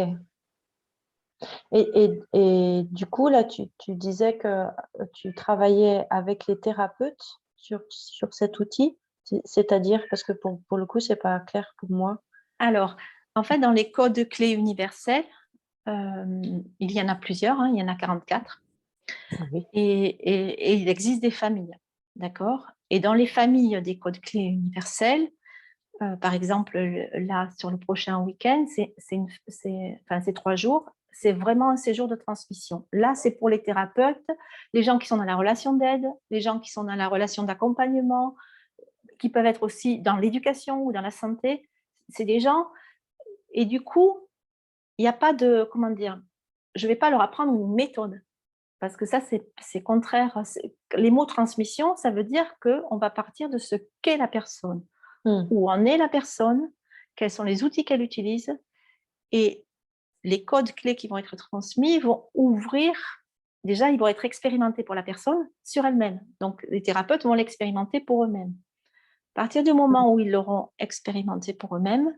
Et du coup, là, tu disais que tu travaillais avec les thérapeutes sur cet outil, c'est-à-dire, parce que pour le coup, c'est pas clair pour moi. Alors, en fait, dans les codes clés universels, il y en a plusieurs, hein, il y en a 44. Oui. Et il existe des familles, d'accord? Et dans les familles des codes clés universels, par exemple, là, sur le prochain week-end, c'est 3 jours, c'est vraiment un séjour de transmission. Là, c'est pour les thérapeutes, les gens qui sont dans la relation d'aide, les gens qui sont dans la relation d'accompagnement, qui peuvent être aussi dans l'éducation ou dans la santé. C'est des gens, et du coup, il n'y a pas de, comment dire, je ne vais pas leur apprendre une méthode. Parce que ça, c'est contraire. Les mots transmission, ça veut dire qu'on va partir de ce qu'est la personne, où en est la personne, quels sont les outils qu'elle utilise, et les codes clés qui vont être transmis vont ouvrir, déjà, ils vont être expérimentés pour la personne sur elle-même. Donc, les thérapeutes vont l'expérimenter pour eux-mêmes. À partir du moment où ils l'auront expérimenté pour eux-mêmes,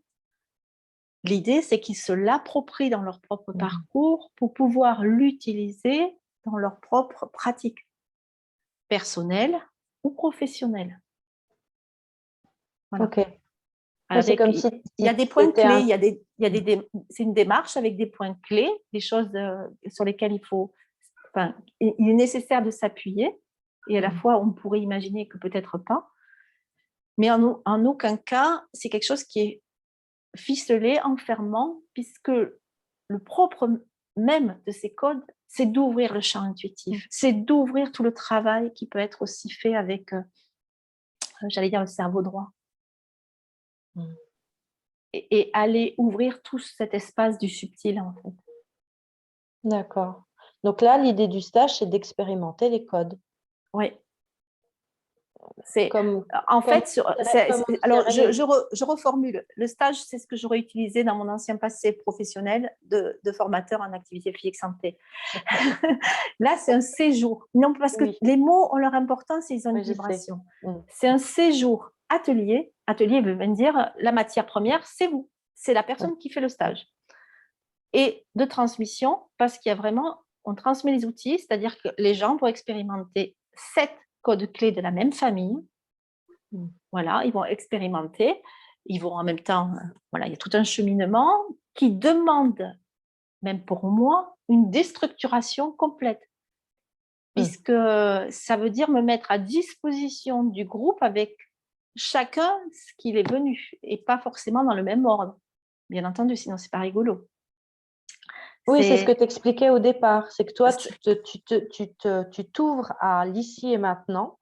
L'idée, c'est qu'ils se l'approprient dans leur propre Mhm. parcours pour pouvoir l'utiliser dans leur propre pratique personnelle ou professionnelle. Voilà. Ok. Oui, c'est comme si, Il y a si des tu points étais clés, un... c'est une démarche avec des points clés, des choses sur lesquelles il est nécessaire de s'appuyer, et à la fois on pourrait imaginer que peut-être pas, mais en aucun cas c'est quelque chose qui est ficelé, enfermant, puisque le propre même de ces codes, c'est d'ouvrir le champ intuitif, c'est d'ouvrir tout le travail qui peut être aussi fait avec, j'allais dire, le cerveau droit. Mm. Et aller ouvrir tout cet espace du subtil, en fait. D'accord. Donc là, l'idée du stage, c'est d'expérimenter les codes. Oui. C'est, Comme, en comme, fait, comme on alors dirait les... je reformule. Le stage, c'est ce que j'aurais utilisé dans mon ancien passé professionnel de formateur en activité physique santé. Là, c'est un séjour. Non, parce que Oui, les mots ont leur importance et ils ont une oui, je sais. vibration. Mm. C'est un séjour atelier. Atelier veut bien dire la matière première, c'est vous. C'est la Oui. personne qui fait le stage. Et de transmission, parce qu'il y a vraiment, on transmet les outils, c'est-à-dire que les gens vont expérimenter 7 codes clés de la même famille. Voilà, ils vont expérimenter, ils vont en même temps, voilà, il y a tout un cheminement qui demande, même pour moi, une déstructuration complète, Mm. puisque ça veut dire me mettre à disposition du groupe avec chacun ce qu'il est venu, et pas forcément dans le même ordre, bien entendu, sinon c'est pas rigolo. Oui, c'est ce que C'est, tu expliquais au départ. C'est que toi, tu t'ouvres à l'ici et maintenant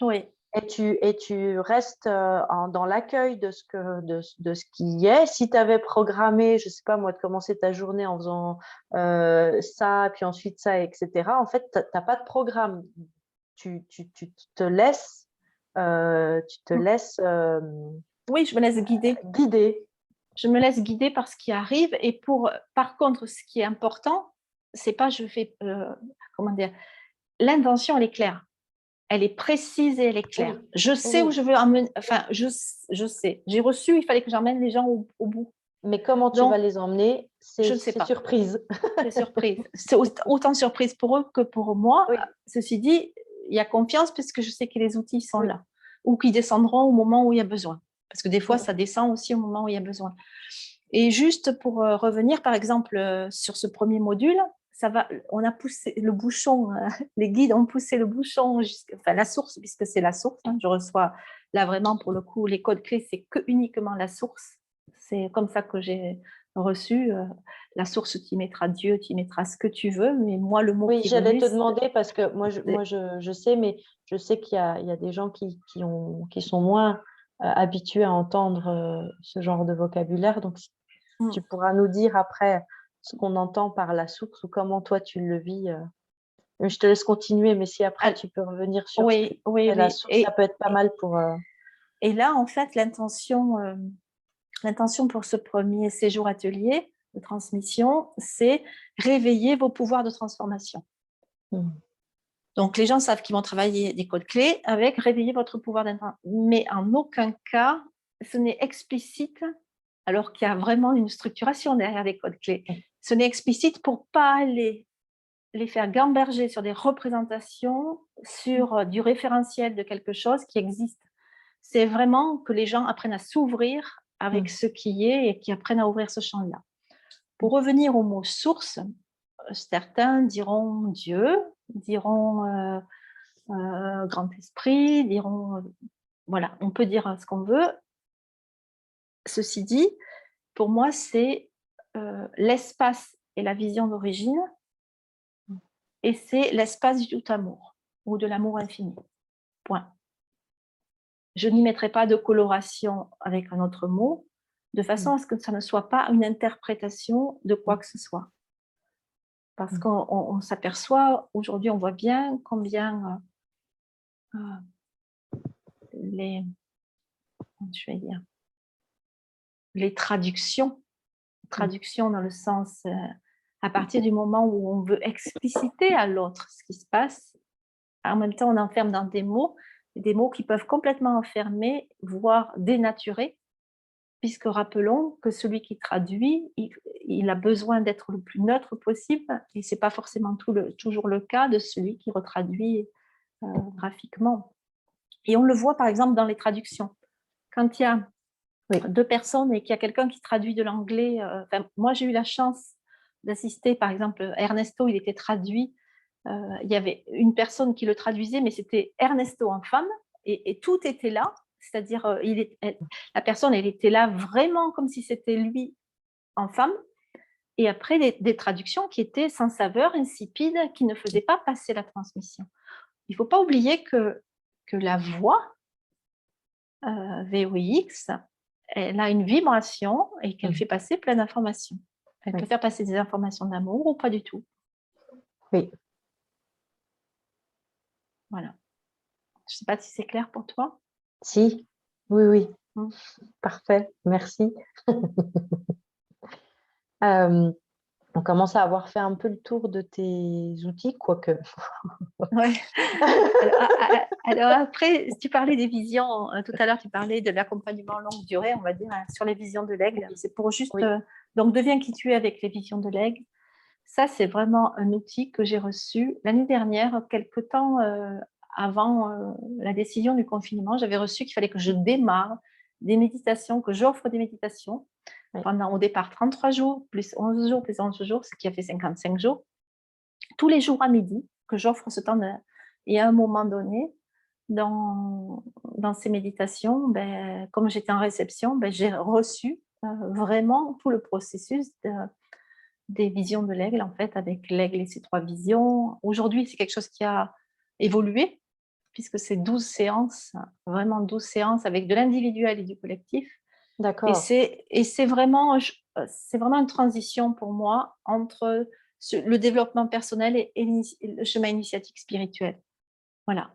oui. et tu restes dans l'accueil de ce qui y est. Si tu avais programmé, je ne sais pas moi, de commencer ta journée en faisant ça, puis ensuite ça, etc., en fait, tu n'as pas de programme. Tu te laisses, tu te laisses Oui, je me laisse guider. guider. Je me laisse guider par ce qui arrive. Et par contre, ce qui est important, c'est pas je fais, comment dire, l'intention, elle est claire. Elle est précise et elle est Oui, claire. Je sais où oui. je veux emmener, enfin, je sais. J'ai reçu, il fallait que j'emmène les gens au bout. Mais comment tu vas Donc, les emmener, je ne sais c'est pas. surprise. C'est surprise. C'est autant surprise pour eux que pour moi. Oui, Ceci dit, il y a confiance puisque je sais que les outils sont oui. là ou qu'ils descendront au moment où il y a besoin. Parce que des fois, ça Mm. descend aussi au moment où il y a besoin. Et juste pour revenir, par exemple, sur ce premier module, on a poussé le bouchon, les guides ont poussé le bouchon, enfin la source, puisque c'est la source. Hein, je reçois là vraiment pour le coup les codes clés, c'est que uniquement la source. C'est comme ça que j'ai reçu la source. Tu y mettras Dieu, tu y mettras ce que tu veux, mais moi le mot Oui, qui est j'allais venu, te demander parce que c'est je sais, mais je sais il y a des gens qui sont moins habitués à entendre ce genre de vocabulaire. Donc, si tu pourras nous dire après ce qu'on entend par la source ou comment toi tu le vis. Mais je te laisse continuer, mais si après tu peux revenir sur ce que oui, oui, c'est la oui. source, ça peut être pas mal pour. Et là, en fait, l'intention pour ce premier séjour atelier de transmission, c'est réveiller vos pouvoirs de transformation. Mm. Donc, les gens savent qu'ils vont travailler des codes clés avec réveiller votre pouvoir d'intention. Mais en aucun cas, ce n'est explicite, alors qu'il y a vraiment une structuration derrière les codes clés. Ce n'est explicite pour pas aller les faire gamberger sur des représentations, sur du référentiel de quelque chose qui existe. C'est vraiment que les gens apprennent à s'ouvrir avec Mm. ce qui est et qui apprennent à ouvrir ce champ-là. Pour revenir au mot source, certains diront Dieu, diront grand esprit, diront voilà, on peut dire ce qu'on veut. Ceci dit, pour moi, c'est l'espace et la vision d'origine, et c'est l'espace du tout amour ou de l'amour infini. Point. Je n'y mettrai pas de coloration avec un autre mot, de façon à ce que ça ne soit pas une interprétation de quoi que ce soit. Parce qu'on s'aperçoit, aujourd'hui, on voit bien combien les, je vais dire, les traductions dans le sens, à partir du moment où on veut expliciter à l'autre ce qui se passe, en même temps, on enferme dans des mots qui peuvent complètement enfermer, voire dénaturer puisque rappelons que celui qui traduit, il a besoin d'être le plus neutre possible, et ce n'est pas forcément toujours le cas de celui qui retraduit graphiquement. Et on le voit par exemple dans les traductions. Quand il y a deux personnes et qu'il y a quelqu'un qui traduit de l'anglais, moi j'ai eu la chance d'assister, par exemple, Ernesto, il était traduit, il y avait une personne qui le traduisait, mais c'était Ernesto en femme, et tout était là, c'est-à-dire la personne, elle était là vraiment comme si c'était lui en femme, et après des traductions qui étaient sans saveur, insipides, qui ne faisaient pas passer la transmission. Il ne faut pas oublier que la voix VOIX, elle a une vibration et qu'elle fait passer plein d'informations. Elle peut faire passer des informations d'amour ou pas du tout. Oui. Voilà. Je ne sais pas si c'est clair pour toi. Si, oui, oui. Parfait, merci. On commence à avoir fait un peu le tour de tes outils, quoique. Ouais. Alors après, tu parlais des visions, tout à l'heure tu parlais de l'accompagnement longue durée, on va dire, sur les visions de l'aigle. C'est pour juste, donc deviens qui tu es avec les visions de l'aigle. Ça, c'est vraiment un outil que j'ai reçu l'année dernière, quelque temps avant la décision du confinement. J'avais reçu qu'il fallait que je démarre des méditations, que j'offre des méditations pendant au départ 33 jours, plus 11 jours, plus 11 jours, ce qui a fait 55 jours, tous les jours à midi, que j'offre ce temps. Et à un moment donné, dans ces méditations, comme j'étais en réception, j'ai reçu vraiment tout le processus des visions de l'aigle, en fait, avec l'aigle et ses 3 visions. Aujourd'hui, c'est quelque chose qui a évolué, puisque c'est 12 séances, vraiment 12 séances avec de l'individuel et du collectif. D'accord. Et c'est vraiment une transition pour moi entre le développement personnel et le chemin initiatique spirituel. Voilà.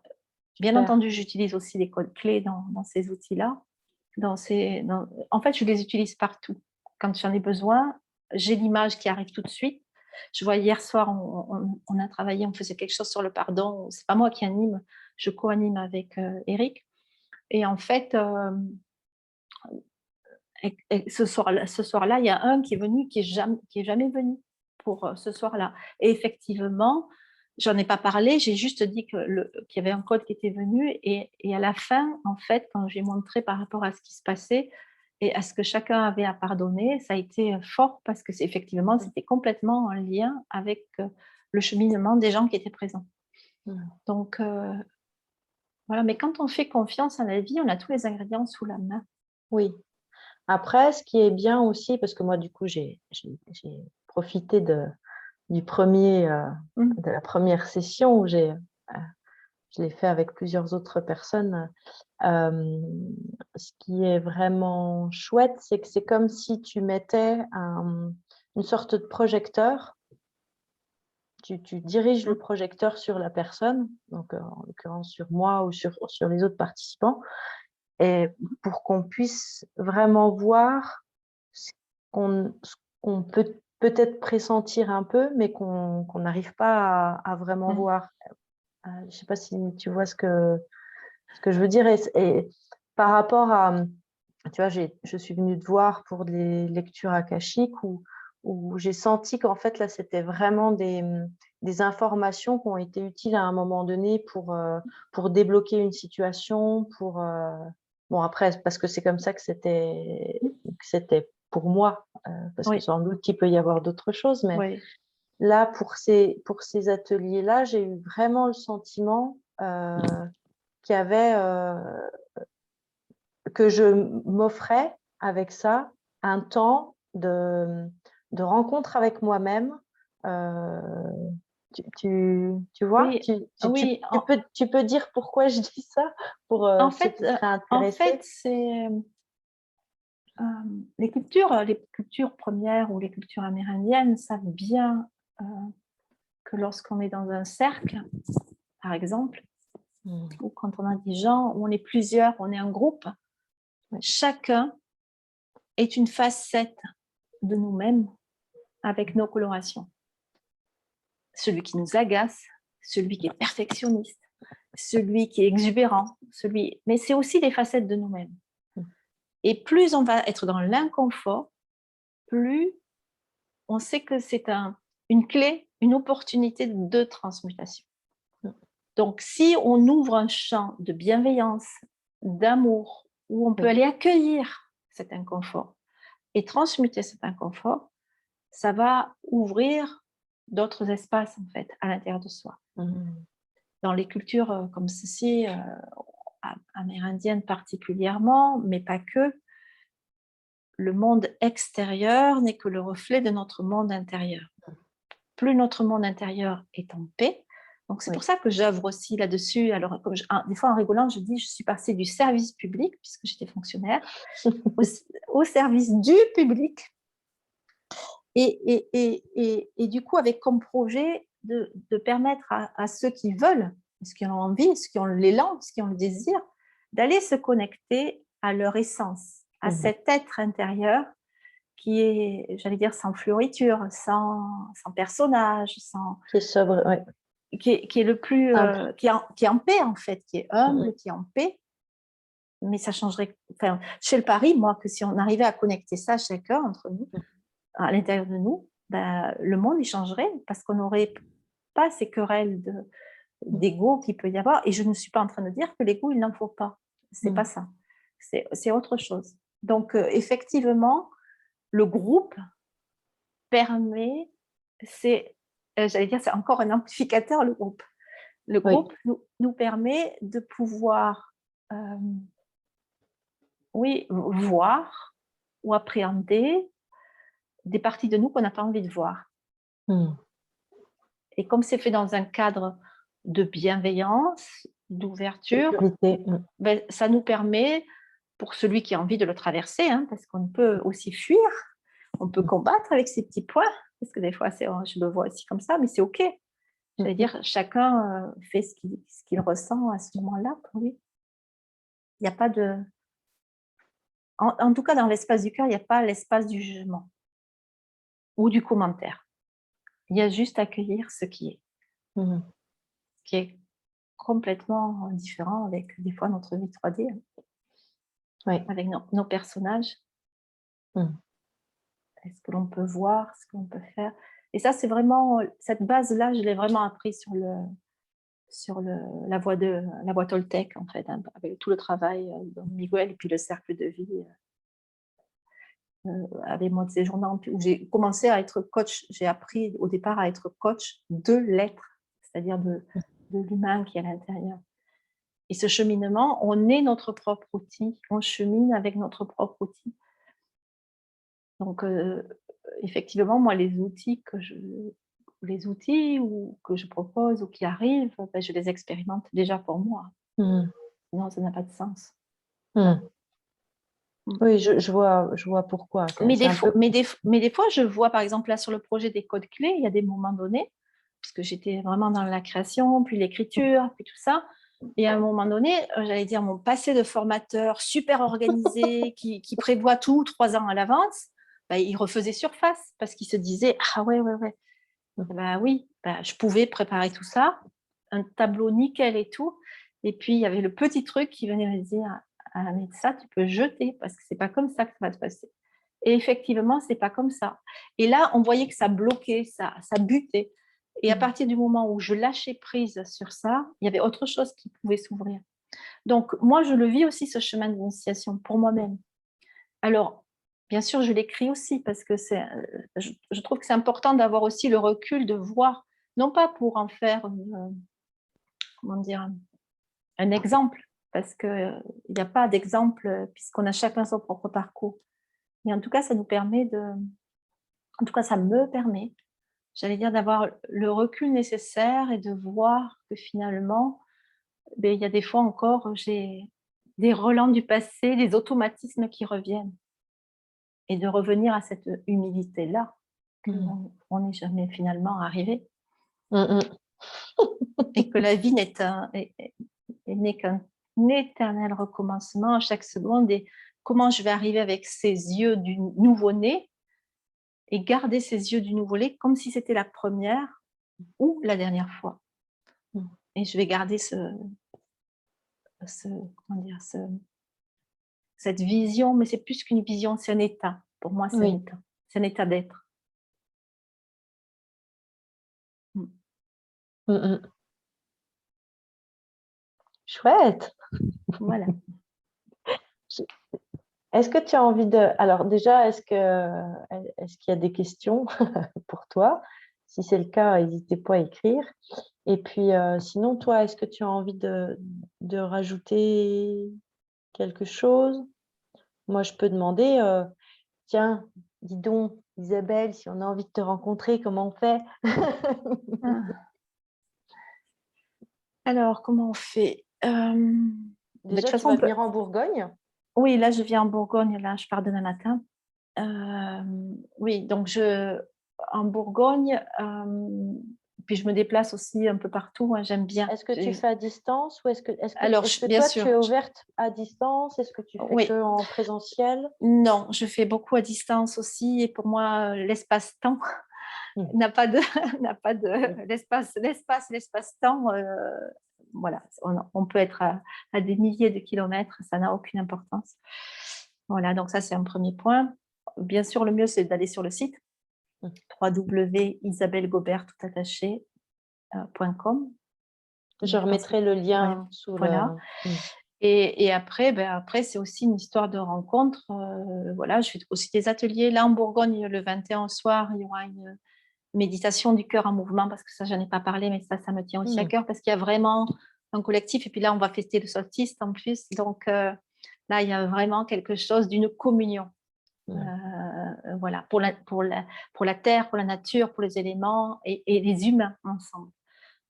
Bien entendu, j'utilise aussi les codes clés dans ces outils-là. En fait, je les utilise partout. Quand j'en ai besoin, j'ai l'image qui arrive tout de suite. Je vois hier soir, on a travaillé, on faisait quelque chose sur le pardon. C'est pas moi qui anime, je co-anime avec Eric. Et en fait, ce soir-là, il y a un qui est venu, qui est jamais venu pour ce soir-là. Et effectivement, j'en ai pas parlé, j'ai juste dit qu'il y avait un code qui était venu, et à la fin, en fait, quand j'ai montré par rapport à ce qui se passait et à ce que chacun avait à pardonner, ça a été fort, parce que effectivement, c'était complètement en lien avec le cheminement des gens qui étaient présents. Donc, voilà. Mais quand on fait confiance à la vie, on a tous les ingrédients sous la main. Oui. Après, ce qui est bien aussi, parce que moi, du coup, j'ai profité de la première session où je l'ai fait avec plusieurs autres personnes. Ce qui est vraiment chouette, c'est que c'est comme si tu mettais une sorte de projecteur. Tu diriges le projecteur sur la personne, donc en l'occurrence sur moi ou sur les autres participants, et pour qu'on puisse vraiment voir ce qu'on peut peut-être pressentir un peu, mais qu'on n'arrive pas à vraiment voir. Je ne sais pas si tu vois ce que je veux dire. Et par rapport à, tu vois, je suis venue te voir pour des lectures akashiques où j'ai senti qu'en fait, là, c'était vraiment des informations qui ont été utiles à un moment donné pour débloquer une situation, bon, après, parce que c'est comme ça que c'était pour moi, parce que sans doute qu'il peut y avoir d'autres choses, mais là, pour ces ateliers-là, j'ai eu vraiment le sentiment qu'il y avait, que je m'offrais avec ça un temps de rencontre avec moi-même. Tu vois, Oui, tu peux dire pourquoi je dis ça pour ceux qui seraient intéressés. En fait, c'est les cultures premières ou les cultures amérindiennes savent bien que lorsqu'on est dans un cercle, par exemple, ou quand on a des gens, où on est plusieurs, on est un groupe, chacun est une facette de nous-mêmes avec nos colorations. Celui qui nous agace, celui qui est perfectionniste, celui qui est exubérant, mais c'est aussi des facettes de nous-mêmes. Et plus on va être dans l'inconfort, plus on sait que c'est une clé, une opportunité de transmutation. Donc, si on ouvre un champ de bienveillance, d'amour, où on peut aller accueillir cet inconfort et transmuter cet inconfort, ça va ouvrir d'autres espaces, en fait, à l'intérieur de soi. Dans les cultures comme ceci, amérindiennes particulièrement, mais pas que, le monde extérieur n'est que le reflet de notre monde intérieur. Plus notre monde intérieur est en paix, donc c'est pour ça que j'œuvre aussi là-dessus. Alors, comme des fois en rigolant, je dis je suis passée du service public, puisque j'étais fonctionnaire, au service du public. Et du coup, avec comme projet de permettre à ceux qui veulent, ceux qui en ont envie, ceux qui ont l'élan, ceux qui ont le désir, d'aller se connecter à leur essence, à cet être intérieur qui est, j'allais dire, sans fioriture, sans personnage, qui est sobre, qui est le plus, qui est en paix en fait, qui est humble, qui est en paix. Mais ça changerait, enfin, chez le pari, moi, que si on arrivait à connecter ça chacun entre nous, à l'intérieur de nous, ben, le monde il changerait parce qu'on n'aurait pas ces querelles d'ego qu'il peut y avoir. Et je ne suis pas en train de dire que l'ego il n'en faut pas. C'est pas ça. C'est autre chose. Donc effectivement, le groupe permet, j'allais dire, c'est encore un amplificateur, le groupe. Le groupe nous permet de pouvoir, voir ou appréhender des parties de nous qu'on n'a pas envie de voir. Et comme c'est fait dans un cadre de bienveillance, d'ouverture, ben, ça nous permet, pour celui qui a envie de le traverser, parce qu'on peut aussi fuir, on peut combattre avec ces petits points, parce que des fois, je le vois aussi comme ça, mais c'est OK. C'est-à-dire, chacun fait ce qu'il ressent à ce moment-là pour lui. Il n'y a pas de... En tout cas, dans l'espace du cœur, il n'y a pas l'espace du jugement ou du commentaire. Il y a juste accueillir ce qui est complètement différent avec des fois notre vie 3D, avec nos personnages. Ce que l'on peut voir, ce que l'on peut faire. Et ça, c'est vraiment, cette base-là, je l'ai vraiment appris sur la voie Toltec, en fait, avec tout le travail de Miguel et puis le cercle de vie avec moi de séjournant, où j'ai commencé à être coach. J'ai appris au départ à être coach de l'être, c'est-à-dire de l'humain qui est à l'intérieur. Et ce cheminement, on est notre propre outil, on chemine avec notre propre outil. Donc, effectivement, moi, les outils que je propose ou qui arrivent, ben, je les expérimente déjà pour moi. Sinon, ça n'a pas de sens. Oui, je vois pourquoi. Mais des fois, je vois, par exemple, là, sur le projet des codes clés, il y a des moments donnés, puisque j'étais vraiment dans la création, puis l'écriture, puis tout ça. Et à un moment donné, j'allais dire, mon passé de formateur super organisé, qui prévoit tout 3 ans à l'avance, bah, il refaisait surface parce qu'il se disait « Ah ouais. Bah, oui, bah, je pouvais préparer tout ça, un tableau nickel et tout. » Et puis, il y avait le petit truc qui venait me dire « Ah, mais ça, tu peux jeter parce que c'est pas comme ça que ça va se passer. » Et effectivement, c'est pas comme ça. Et là, on voyait que ça bloquait, ça butait. Et à partir du moment où je lâchais prise sur ça, il y avait autre chose qui pouvait s'ouvrir. Donc, moi, je le vis aussi, ce chemin d'initiation, pour moi-même. Alors, bien sûr, je l'écris aussi parce que je trouve que c'est important d'avoir aussi le recul de voir, non pas pour en faire un exemple, parce qu'il n'y a pas d'exemple puisqu'on a chacun son propre parcours. Mais en tout cas, ça me permet, j'allais dire, d'avoir le recul nécessaire et de voir que finalement, il y a des fois encore, j'ai des relents du passé, des automatismes qui reviennent. Et de revenir à cette humilité-là, qu'on n'est jamais finalement arrivé. Et que la vie n'est qu'un éternel recommencement à chaque seconde. Et comment je vais arriver avec ces yeux du nouveau-né et garder ces yeux du nouveau-né comme si c'était la première ou la dernière fois. Et je vais garder ce cette vision, mais c'est plus qu'une vision, c'est un état. Pour moi, c'est un Oui. état. C'est un état d'être. Mm. Mm, mm. Chouette. Voilà. Est-ce que tu as envie de... Alors déjà, est-ce qu'il y a des questions pour toi? Si c'est le cas, n'hésitez pas à écrire. Et puis, sinon, toi, est-ce que tu as envie de rajouter quelque chose? Moi, je peux demander, tiens, dis donc, Isabelle, si on a envie de te rencontrer, comment on fait? Ah. Alors, comment on fait? De toute Déjà, tu façon, vas venir en Bourgogne? oui, là, je viens en Bourgogne, là, je pars demain matin. Oui, donc en Bourgogne, puis je me déplace aussi un peu partout, hein, j'aime bien. Est-ce que tu fais à distance ou Alors, est-ce que bien toi, tu es sûr, ouverte à distance? Est-ce que tu fais oui, que en présentiel? non, je fais beaucoup à distance aussi, et pour moi, l'espace-temps Mmh. n'a pas de, n'a pas de, l'espace-temps, voilà, on peut être à des milliers de kilomètres, ça n'a aucune importance. Voilà, donc ça, c'est un premier point. Bien sûr, le mieux, c'est d'aller sur le site Mmh. www.isabellegobert.com. Je Je pense que remettrai le ouais, lien sous le... voilà. Mmh. Et après, après, c'est aussi une histoire de rencontre. Voilà, je fais aussi des ateliers. Là, en Bourgogne, le 21 au soir, il y aura une méditation du cœur en mouvement, parce que ça, je n'en ai pas parlé, mais ça me tient aussi à Mmh. cœur, parce qu'il y a vraiment un collectif. Et puis là, on va fêter le solstice en plus. Donc là, il y a vraiment quelque chose d'une communion. Mmh. Voilà, pour la terre, pour la nature, pour les éléments et les humains ensemble.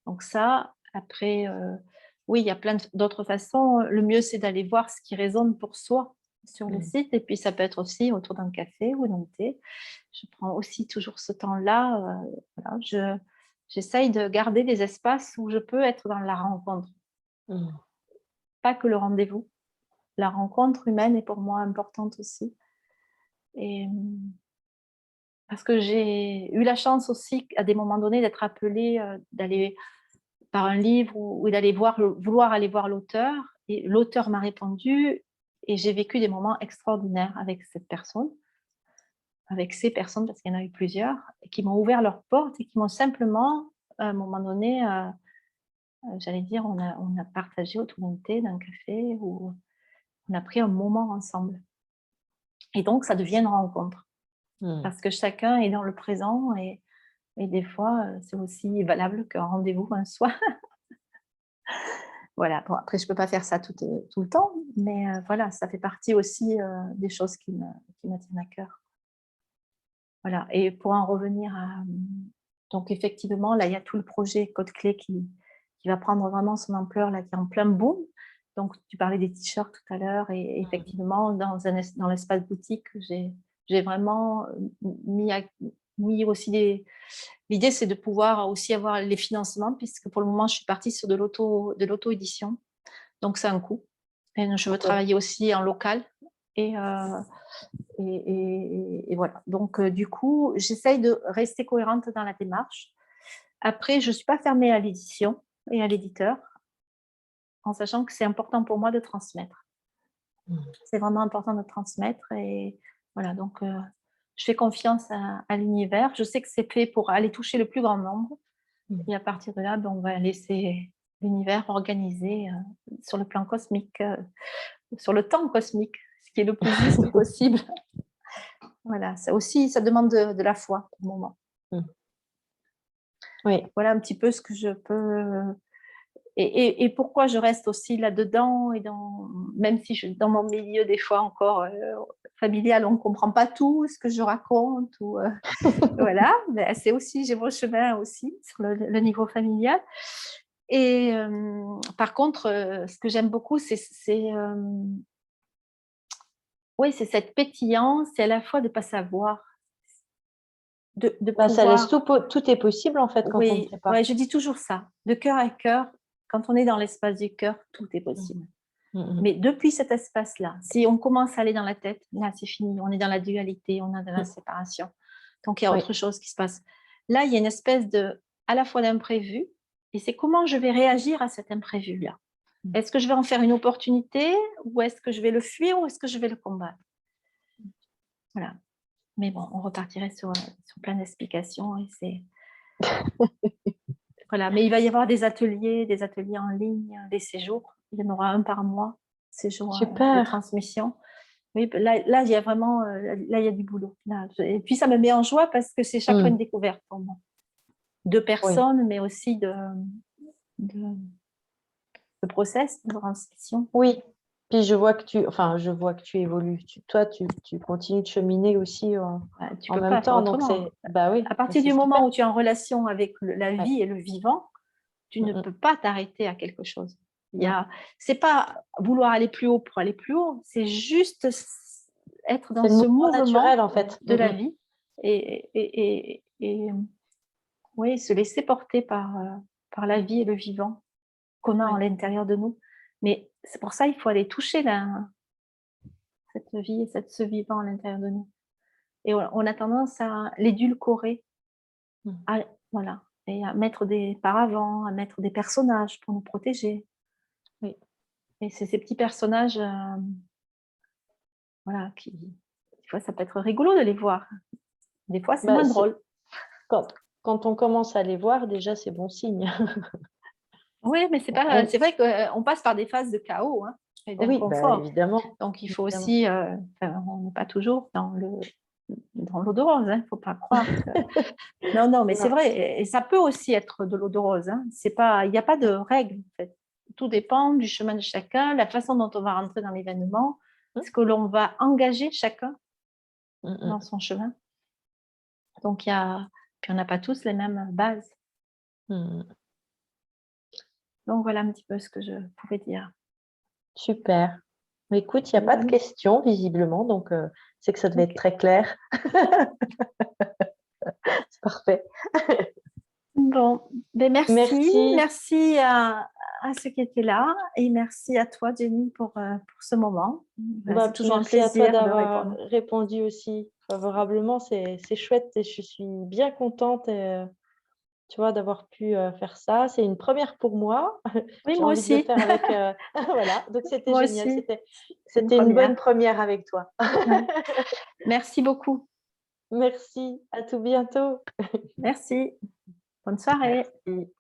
Donc ça, après, oui, il y a plein d'autres façons. Le mieux, c'est d'aller voir ce qui résonne pour soi sur le Mmh. site. Et puis, ça peut être aussi autour d'un café ou d'un thé. Je prends aussi toujours ce temps-là. Voilà, j'essaye de garder des espaces où je peux être dans la rencontre. Mmh. Pas que le rendez-vous. La rencontre humaine est pour moi importante aussi. Et parce que j'ai eu la chance aussi, à des moments donnés, d'être appelée, d'aller par un livre ou d'aller vouloir aller voir l'auteur. Et l'auteur m'a répondu et j'ai vécu des moments extraordinaires avec cette personne, avec ces personnes, parce qu'il y en a eu plusieurs, et qui m'ont ouvert leurs portes et qui m'ont simplement, à un moment donné, j'allais dire, on a partagé autour d'un thé, d'un café, ou on a pris un moment ensemble. Et donc, ça devient une rencontre, Mmh. parce que chacun est dans le présent et des fois, c'est aussi valable qu'un rendez-vous un soir. Voilà, bon, après, je ne peux pas faire ça tout le temps, mais voilà, ça fait partie aussi des choses qui me tiennent à cœur. Voilà, et pour en revenir à... Donc, effectivement, là, il y a tout le projet Code Clé qui va prendre vraiment son ampleur, là, qui est en plein boom. Donc, tu parlais des t-shirts tout à l'heure, et effectivement, dans l'espace boutique, j'ai vraiment mis aussi des... L'idée, c'est de pouvoir aussi avoir les financements, puisque pour le moment, je suis partie sur de l'auto-édition. Donc, c'est un coût. Et je veux travailler aussi en local. Et, voilà. Donc, du coup, j'essaye de rester cohérente dans la démarche. Après, je ne suis pas fermée à l'édition et à l'éditeur, en sachant que c'est important pour moi de transmettre. Mmh. C'est vraiment important de transmettre. Et voilà, donc, je fais confiance à l'univers. Je sais que c'est fait pour aller toucher le plus grand nombre. Mmh. Et à partir de là, on va laisser l'univers organiser sur le plan cosmique, sur le temps cosmique, ce qui est le plus juste possible. Voilà, ça aussi, ça demande de la foi pour le moment. Mmh. Oui. Voilà un petit peu ce que je peux... Et pourquoi je reste aussi là-dedans, et même si dans mon milieu, des fois encore familial, on ne comprend pas tout ce que je raconte. Voilà, mais c'est aussi, j'ai mon chemin aussi sur le niveau familial. Et par contre, ce que j'aime beaucoup, oui, c'est cette pétillance, c'est à la fois de ne pas savoir, de Bah, ça laisse pouvoir... tout est possible, en fait, quand on ne Oui, sait pas. ouais, je dis toujours ça, de cœur à cœur, quand on est dans l'espace du cœur, tout est possible. Mmh. Mmh. Mais depuis cet espace-là, si on commence à aller dans la tête, là, c'est fini, on est dans la dualité, on est dans la séparation. Donc, il y a Oui. autre chose qui se passe. Là, il y a une espèce à la fois d'imprévu, et c'est comment je vais réagir à cet imprévu-là. Est-ce que je vais en faire une opportunité ou est-ce que je vais le fuir ou est-ce que je vais le combattre? Voilà. Mais bon, on repartirait sur plein d'explications et c'est voilà. Mais il va y avoir des ateliers en ligne, des séjours. Il y en aura un par mois, séjours de Super. transmission. Oui, là, il y a vraiment, là, il y a du boulot. Là, et puis ça me met en joie parce que c'est chaque fois une découverte pour moi, de Oui. personnes, mais aussi de process de transmission. Oui. Puis je vois que tu évolues. Toi, tu continues de cheminer aussi Tu en peux même pas faire temps. Donc autrement. c'est, bah oui, À partir c'est du super. moment où tu es en relation avec la Ouais. vie et le vivant, tu ne peux pas t'arrêter à quelque chose. Non. C'est pas vouloir aller plus haut pour aller plus haut, c'est juste être dans C'est le ce mouvement naturel mouvement en fait. de la vie et oui, se laisser porter par la vie et le vivant qu'on a Ouais. à l'intérieur de nous. Mais c'est pour ça il faut aller toucher cette vie et ce vivant à l'intérieur de nous. Et on a tendance à l'édulcorer, voilà, et à mettre des paravents, à mettre des personnages pour nous protéger. Oui. Et c'est ces petits personnages, voilà, des fois, ça peut être rigolo de les voir. Des fois, c'est Bah, moins drôle. quand on commence à les voir, déjà, c'est bon signe. Oui, mais c'est vrai qu'on passe par des phases de chaos, hein, et Oui, bah, d'inconfort. évidemment. Donc, il faut Évidemment. aussi, on n'est pas toujours dans l'eau de rose, hein, il ne faut pas croire que... Non, non, mais c'est Non. vrai, et ça peut aussi être de l'eau de rose. Hein. Il n'y a pas de règle, en fait. Tout dépend du chemin de chacun, la façon dont on va rentrer dans l'événement, ce que l'on va engager chacun dans son chemin. Donc, puis on n'a pas tous les mêmes bases. Donc, voilà un petit peu ce que je pouvais dire. Super. Mais écoute, il n'y a pas de questions, visiblement, donc c'est que ça devait être très clair. C'est parfait. Bon, ben Merci. merci à ceux qui étaient là et merci à toi, Jenny, pour ce moment. C'est Puis toujours un merci à toi plaisir de d'avoir répondre. répondu aussi favorablement. C'est chouette et je suis bien contente, tu vois, d'avoir pu faire ça. C'est une première pour moi. Oui, J'ai moi envie de le aussi. faire avec... Voilà, donc c'était Moi génial. aussi. C'est une C'était une bonne première. première avec toi. Ouais. Merci beaucoup. Merci, à tout bientôt. Merci. Bonne soirée. Merci.